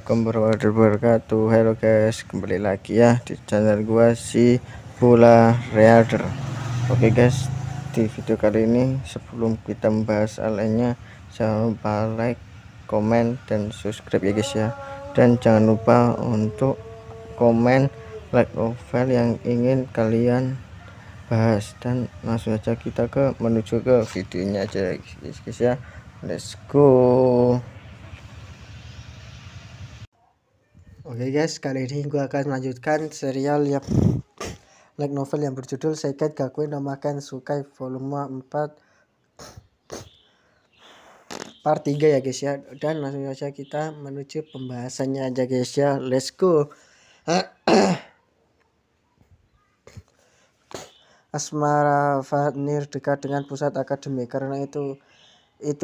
Assalamualaikum warahmatullahi wabarakatuh. Halo guys, kembali lagi ya di channel gua si Bola Reader. Oke guys, di video kali ini sebelum kita membahas hal lainnya, jangan lupa like, komen, dan subscribe ya guys ya. Dan jangan lupa untuk komen like novel yang ingin kalian bahas, dan langsung aja kita menuju ke videonya aja guys ya. Let's go. Oke guys, kali ini gue akan melanjutkan serial yang light novel yang berjudul Seiket Gakuen no Maken Sukai volume 4 part 3 ya guys ya. Dan langsung saja kita menuju pembahasannya aja guys ya. Let's go. Asmara Vanir dekat dengan pusat akademi, karena itu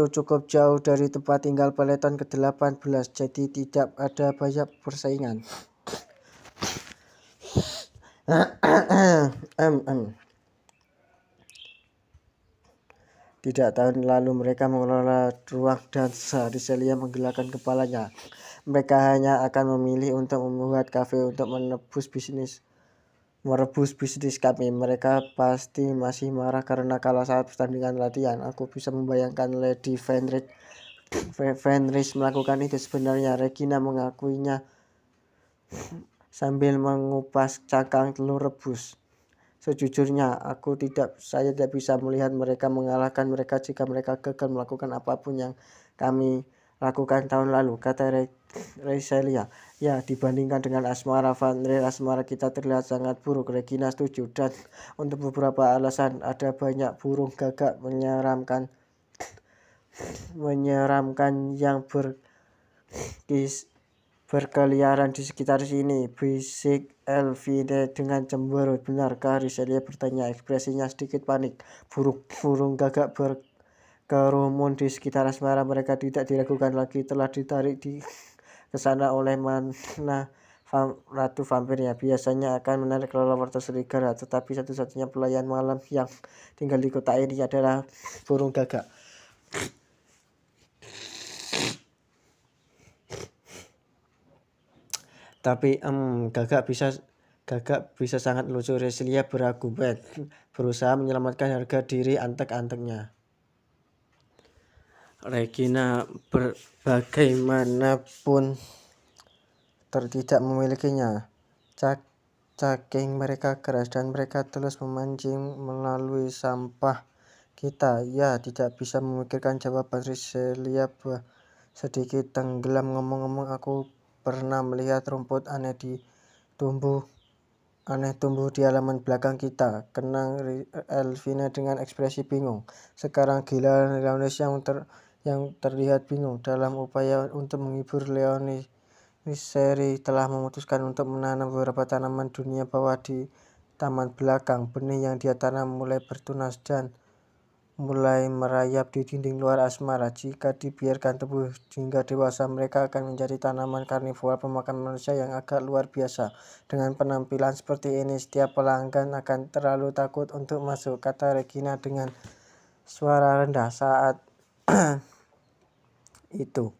cukup jauh dari tempat tinggal peleton ke-18, jadi tidak ada banyak persaingan. Tidak tahun lalu mereka mengelola ruang dansa. Riselia menggelakkan kepalanya. Mereka hanya akan memilih untuk membuat kafe untuk merebus bisnis kami. Mereka pasti masih marah karena kalah saat pertandingan latihan. Aku bisa membayangkan Lady Fenris melakukan itu. Sebenarnya Regina mengakuinya sambil mengupas cangkang telur rebus. Sejujurnya, saya tidak bisa melihat mereka mengalahkan mereka jika mereka gagal melakukan apapun yang kami lakukan tahun lalu, kata Riselia. Ya, dibandingkan dengan Asmara Vanir, asmara kita terlihat sangat buruk. Regina setuju, dan untuk beberapa alasan. Ada banyak burung gagak menyeramkan yang berkeliaran di sekitar sini, bisik Elvine dengan cemberut. Benarkah? Riselia bertanya, ekspresinya sedikit panik. Burung gagak berkerumun di sekitar asmara mereka tidak diragukan lagi, telah ditarik ke sana oleh ratu vampirnya. Biasanya akan menarik kelelawar serigala, tetapi satu-satunya pelayan malam yang tinggal di kota ini adalah burung gagak. Tapi gagak bisa sangat lucu. Riselia berargumen, berusaha menyelamatkan harga diri antek-anteknya. Regina bagaimanapun tidak memilikinya. Cacing mereka keras dan mereka terus memancing melalui sampah kita. Ya, tidak bisa memikirkan jawaban. Riselia sedikit tenggelam. Ngomong-ngomong, aku pernah melihat rumput aneh tumbuh di halaman belakang kita, kenang Elvina dengan ekspresi bingung. Sekarang gila Leonis yang terlihat bingung. Dalam upaya untuk menghibur Leonis, Seri telah memutuskan untuk menanam beberapa tanaman dunia bawah di taman belakang. Benih yang dia tanam mulai bertunas dan mulai merayap di dinding luar asmara. Jika dibiarkan tumbuh hingga dewasa, mereka akan menjadi tanaman karnivora pemakan manusia yang agak luar biasa. Dengan penampilan seperti ini, setiap pelanggan akan terlalu takut untuk masuk, kata Regina dengan suara rendah saat itu.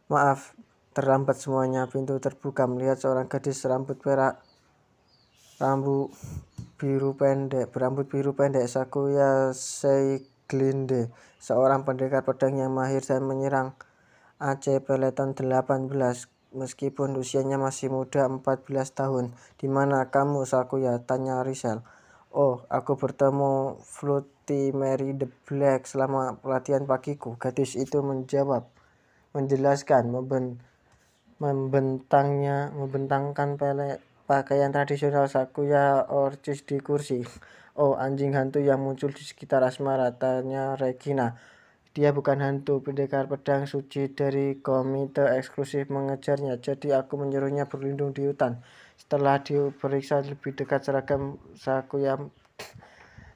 Maaf, terlambat semuanya. Pintu terbuka. Melihat seorang gadis berambut biru pendek, Sakuya Seiglinde, seorang pendekar pedang yang mahir dan menyerang Aceh Peleton 18. Meskipun usianya masih muda, 14 tahun. Di mana kamu, Sakuya? Tanya Risel. Oh, aku bertemu Fluty Mary the Black selama pelatihan pagiku, gadis itu menjelaskan, membentangkan pakaian tradisional Sakuya orcis di kursi. Oh, anjing hantu yang muncul di sekitar asmara, tanya Regina. Dia bukan hantu, pendekar pedang suci dari komite eksklusif mengejarnya, jadi aku menyuruhnya berlindung di hutan. Setelah diperiksa lebih dekat, seragam Sakuya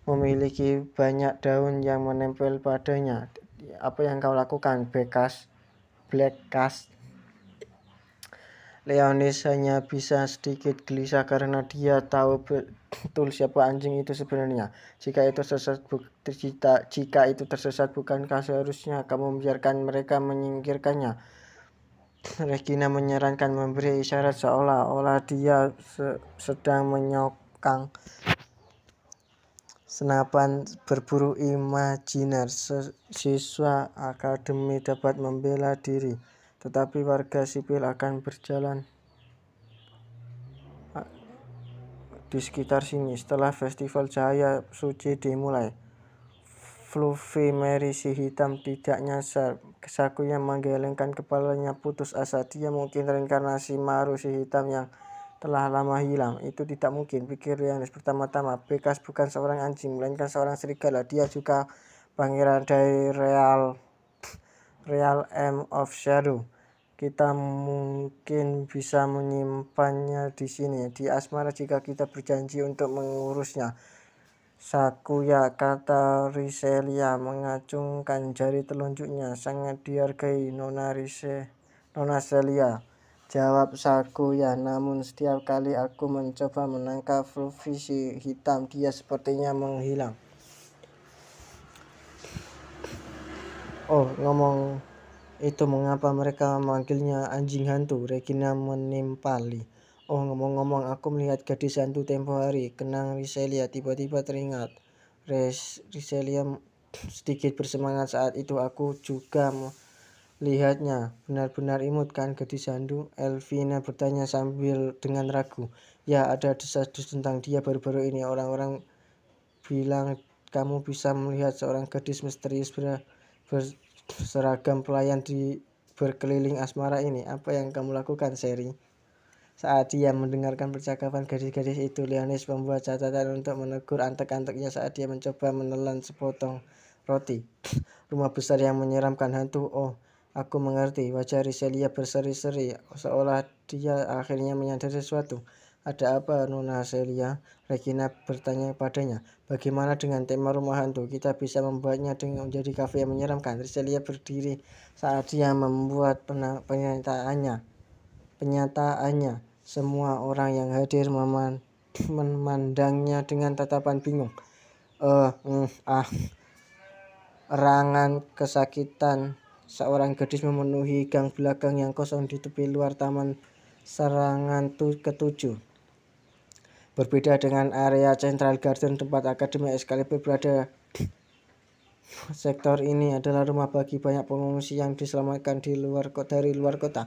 memiliki banyak daun yang menempel padanya. Apa yang kau lakukan, Black Cast? Leonis hanya bisa sedikit gelisah karena dia tahu betul siapa anjing itu sebenarnya. Jika itu tersesat, bukankah seharusnya kamu membiarkan mereka menyingkirkannya? Regina menyarankan, memberi isyarat seolah-olah dia sedang menyokang senapan berburu imajiner. Siswa akademi dapat membela diri, tetapi warga sipil akan berjalan di sekitar sini. Setelah festival cahaya suci dimulai, Fluffy Mary si hitam tidak nyasar. Sakuya menggelengkan kepalanya putus asa. Dia mungkin reinkarnasi Maru si hitam yang telah lama hilang. Itu tidak mungkin, pikir Leonis. Pertama-tama, Bekas bukan seorang anjing, melainkan seorang serigala. Dia juga pangeran dari Realm of Shadow. Kita mungkin bisa menyimpannya di sini, di Asmara, jika kita berjanji untuk mengurusnya. Sakuya, kata Riselia mengacungkan jari telunjuknya. Sangat dihargai, Nona Celia, jawab Sakuya. Namun setiap kali aku mencoba menangkap Fluffy si hitam, dia sepertinya menghilang. Oh, ngomong itu mengapa mereka memanggilnya anjing hantu? Regina menimpali. Oh, ngomong-ngomong, aku melihat gadis hantu tempo hari, kenang Riselia. Tiba-tiba teringat. Riselia sedikit bersemangat. Saat itu aku juga melihatnya. Benar-benar imut kan gadis hantu? Elvina bertanya sambil dengan ragu. Ya, ada desas-desus tentang dia baru-baru ini. Orang-orang bilang kamu bisa melihat seorang gadis misterius berseragam pelayan di berkeliling Asmara ini. Apa yang kamu lakukan, Seri? Saat dia mendengarkan percakapan gadis-gadis itu, Leonis membuat catatan untuk menegur antek-anteknya saat dia mencoba menelan sepotong roti. Rumah besar yang menyeramkan hantu. Oh, aku mengerti. Wajah Riselia berseri-seri, seolah dia akhirnya menyadari sesuatu. Ada apa, Nona Celia? Regina bertanya padanya. Bagaimana dengan tema rumah hantu? Kita bisa membuatnya menjadi kafe yang menyeramkan. Riselia berdiri saat dia membuat penyataannya. Semua orang yang hadir memandangnya dengan tatapan bingung. Erangan kesakitan seorang gadis memenuhi gang belakang yang kosong di tepi luar taman serangan ketujuh. Berbeda dengan area Central Garden tempat Akademi Excalibur berada, sektor ini adalah rumah bagi banyak pengungsi yang diselamatkan dari luar kota.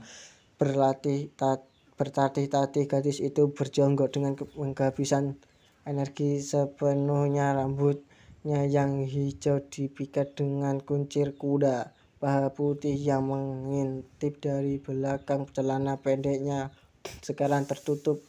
Bertatih-tatih gadis itu berjongkok dengan kehabisan energi sepenuhnya. Rambutnya yang hijau dipikat dengan kuncir kuda. Paha putih yang mengintip dari belakang celana pendeknya sekarang tertutup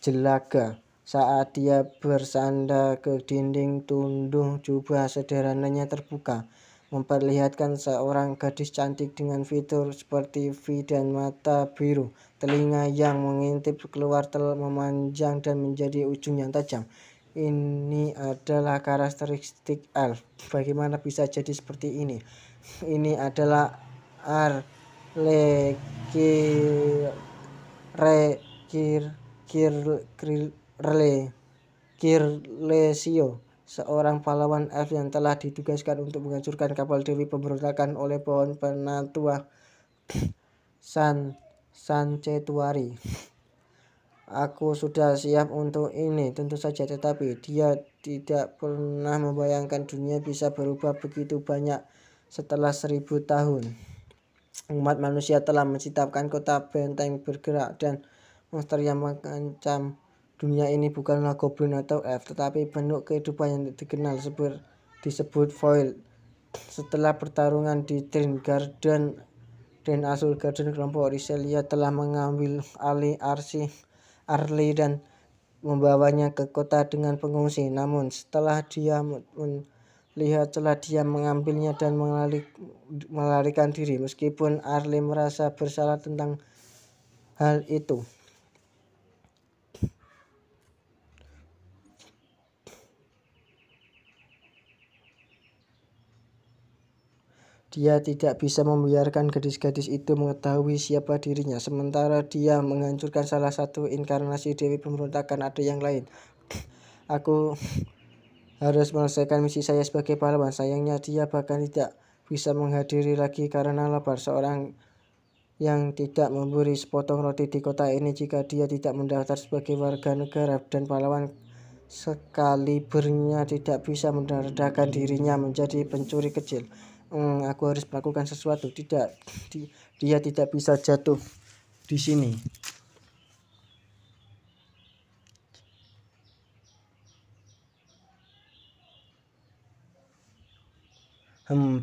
jelaga. Saat dia bersandar ke dinding, tundung jubah sederhananya terbuka, memperlihatkan seorang gadis cantik dengan fitur seperti V dan mata biru. Telinga yang mengintip keluar memanjang dan menjadi ujung yang tajam. Ini adalah karakteristik elf. Bagaimana bisa jadi seperti ini? Ini adalah Kirlesio, seorang pahlawan elf yang telah ditugaskan untuk menghancurkan kapal Dewi Pemberontakan oleh pohon penatua Sancetuari. Aku sudah siap untuk ini, tentu saja, tetapi dia tidak pernah membayangkan dunia bisa berubah begitu banyak setelah 1000 tahun. Umat manusia telah menciptakan kota benteng bergerak, dan monster yang mengancam dunia ini bukanlah goblin atau elf, tetapi bentuk kehidupan yang dikenal disebut void. Setelah pertarungan di Den Azul Garden, kelompok Riselia telah mengambil alih Arli dan membawanya ke kota dengan pengungsi. Namun setelah dia melihat celah, dia mengambilnya dan melarikan diri. Meskipun Arli merasa bersalah tentang hal itu, dia tidak bisa membiarkan gadis-gadis itu mengetahui siapa dirinya. Sementara dia menghancurkan salah satu inkarnasi Dewi Pemberontakan, ada yang lain. Aku harus menyelesaikan misi saya sebagai pahlawan. Sayangnya dia bahkan tidak bisa menghadiri lagi karena lapar. Seorang yang tidak memberi sepotong roti di kota ini jika dia tidak mendaftar sebagai warga negara, dan pahlawan sekalibernya tidak bisa mendarahkan dirinya menjadi pencuri kecil. Aku harus melakukan sesuatu. Tidak, dia tidak bisa jatuh di sini.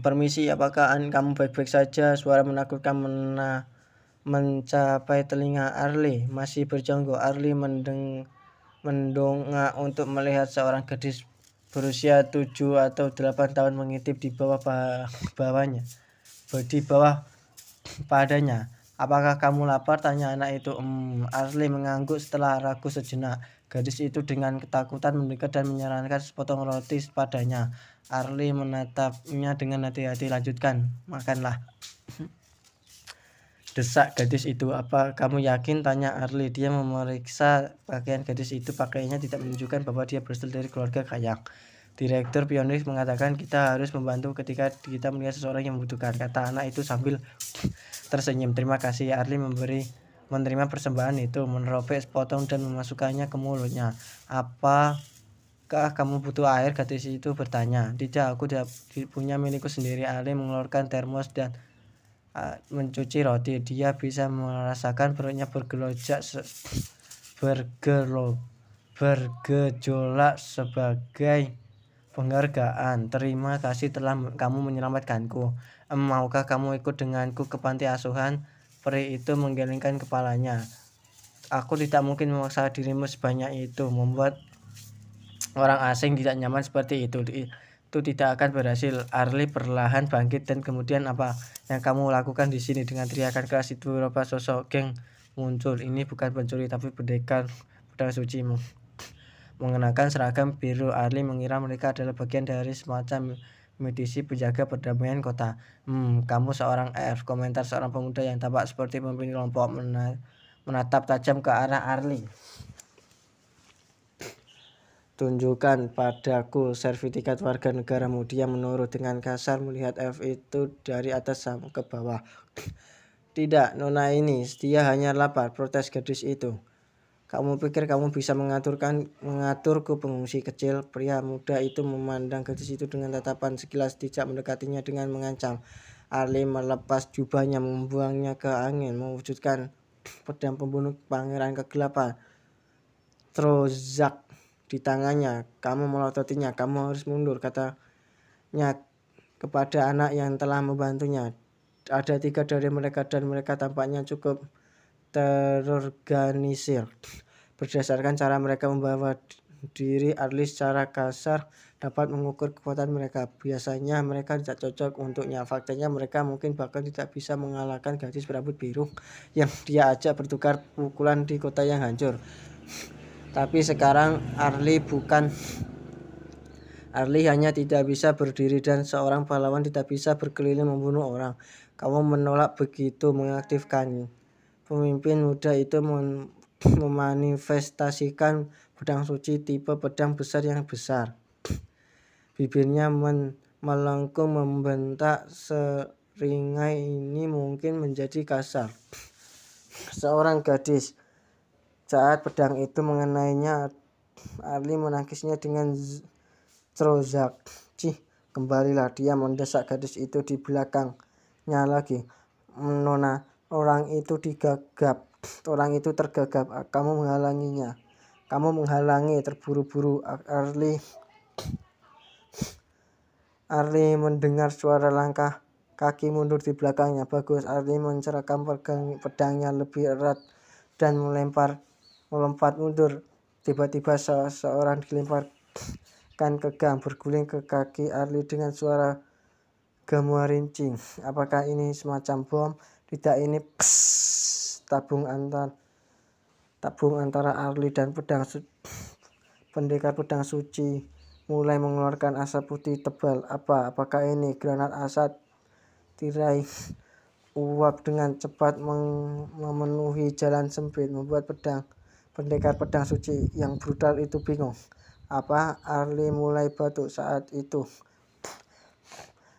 Permisi, apakah kamu baik-baik saja? Suara menakutkan mencapai telinga Arlie. Masih berjongkok, Arlie mendongak untuk melihat seorang gadis berusia 7 atau 8 tahun mengintip di bawah padanya. Apakah kamu lapar? Tanya anak itu. Arlie mengangguk setelah ragu sejenak. Gadis itu dengan ketakutan mendekat dan menyarankan sepotong roti padanya. Arlie menatapnya dengan hati-hati. Lanjutkan, makanlah, desak gadis itu. Apa kamu yakin? Tanya Arlie. Dia memeriksa pakaian gadis itu. Pakaiannya tidak menunjukkan bahwa dia berasal dari keluarga kaya. Direktur Pioneer mengatakan kita harus membantu ketika kita melihat seseorang yang membutuhkan, kata anak itu sambil tersenyum. Terima kasih. Arlie menerima persembahan itu, menerobek sepotong dan memasukkannya ke mulutnya. Apakah kamu butuh air? Gadis itu bertanya. Tidak, aku tidak punya milikku sendiri. Arlie mengeluarkan termos dan mencuci roti. Dia bisa merasakan perutnya bergejolak sebagai penghargaan. Terima kasih telah kamu menyelamatkanku. Maukah kamu ikut denganku ke panti asuhan? Peri itu menggelengkan kepalanya. Aku tidak mungkin memaksa dirimu sebanyak itu. Membuat orang asing tidak nyaman seperti itu tidak akan berhasil. Arlie perlahan bangkit dan kemudian, apa yang kamu lakukan di sini? Dengan teriakan keras itu beberapa sosok geng muncul. Ini bukan pencuri tapi pendekar pedang suci mengenakan seragam biru. Arlie mengira mereka adalah bagian dari semacam medisi penjaga perdamaian kota. Kamu seorang elf, komentar seorang pemuda yang tampak seperti pemimpin kelompok menatap tajam ke arah Arlie. Tunjukkan padaku sertifikat warga negaramu. Dia menurut dengan kasar melihat elf itu dari atas sampai ke bawah. Tidak, nona ini, dia hanya lapar, protes gadis itu. Kamu pikir kamu bisa mengaturku, pengungsi kecil? Pria muda itu memandang gadis itu dengan tatapan, sekilas tidak mendekatinya dengan mengancam. Arlie melepas jubahnya, membuangnya ke angin, mewujudkan pedang pembunuh pangeran kegelapan Trozak di tangannya. Kamu melototinya, kamu harus mundur, katanya kepada anak yang telah membantunya. Ada 3 dari mereka dan mereka tampaknya cukup terorganisir. Berdasarkan cara mereka membawa diri, Arlie secara kasar dapat mengukur kekuatan mereka. Biasanya mereka tidak cocok untuknya. Faktanya mereka mungkin bahkan tidak bisa mengalahkan gadis berambut biru yang dia ajak bertukar pukulan di kota yang hancur. Tapi sekarang Arlie hanya tidak bisa berdiri dan seorang pahlawan tidak bisa berkeliling membunuh orang. Kamu menolak begitu mengaktifkannya. Pemimpin muda itu memanifestasikan pedang suci tipe pedang besar yang besar. Bibirnya melengkung membentak, seringai ini mungkin menjadi kasar. Seorang gadis. Saat pedang itu mengenainya, Arlie menangkisnya dengan Trozak. Kembalilah, dia mendesak gadis itu di belakangnya lagi. Nona, orang itu tergagap. Kamu menghalanginya. Kamu menghalangi. Terburu-buru Arlie mendengar suara langkah kaki mundur di belakangnya. Bagus. Arlie mencerahkan pedangnya lebih erat dan melompat mundur. Tiba-tiba seseorang dilemparkan ke gang, berguling ke kaki Arlie dengan suara gemuruh rincing. Apakah ini semacam bom? Tidak, ini tabung antara Arlie dan pendekar pedang suci mulai mengeluarkan asap putih tebal. Apakah ini granat asap? Tirai uap dengan cepat memenuhi jalan sempit, membuat pendekar pedang suci yang brutal itu bingung. Arlie mulai batuk saat itu.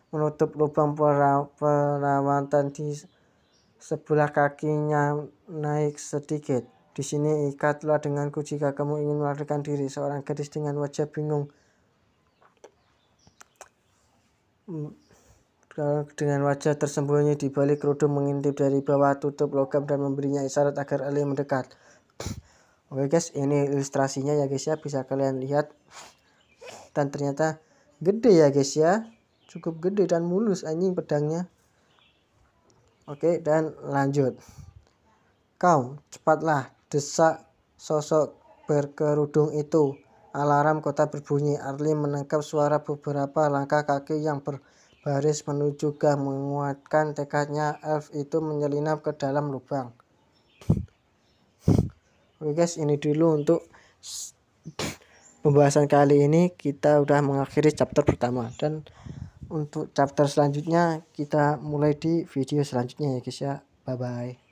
Menutup lubang perawatan di sebelah kakinya naik sedikit. Di sini ikatlah denganku jika kamu ingin melarikan diri. Seorang gadis dengan wajah bingung dengan wajah tersembunyi di balik kerudung mengintip dari bawah tutup logam dan memberinya isyarat agar Ali mendekat. Oke guys, ini ilustrasinya ya guys ya, bisa kalian lihat. Dan ternyata gede ya guys ya, cukup gede dan mulus anjing pedangnya. Oke, dan lanjut. Kau cepatlah, desak sosok berkerudung itu. Alarm kota berbunyi. Arli menangkap suara beberapa langkah kaki yang berbaris menuju gang, menguatkan tekadnya. Elf itu menyelinap ke dalam lubang. Oke guys, ini dulu untuk pembahasan kali ini. Kita udah mengakhiri chapter pertama, dan untuk chapter selanjutnya kita mulai di video selanjutnya ya guys ya. Bye bye.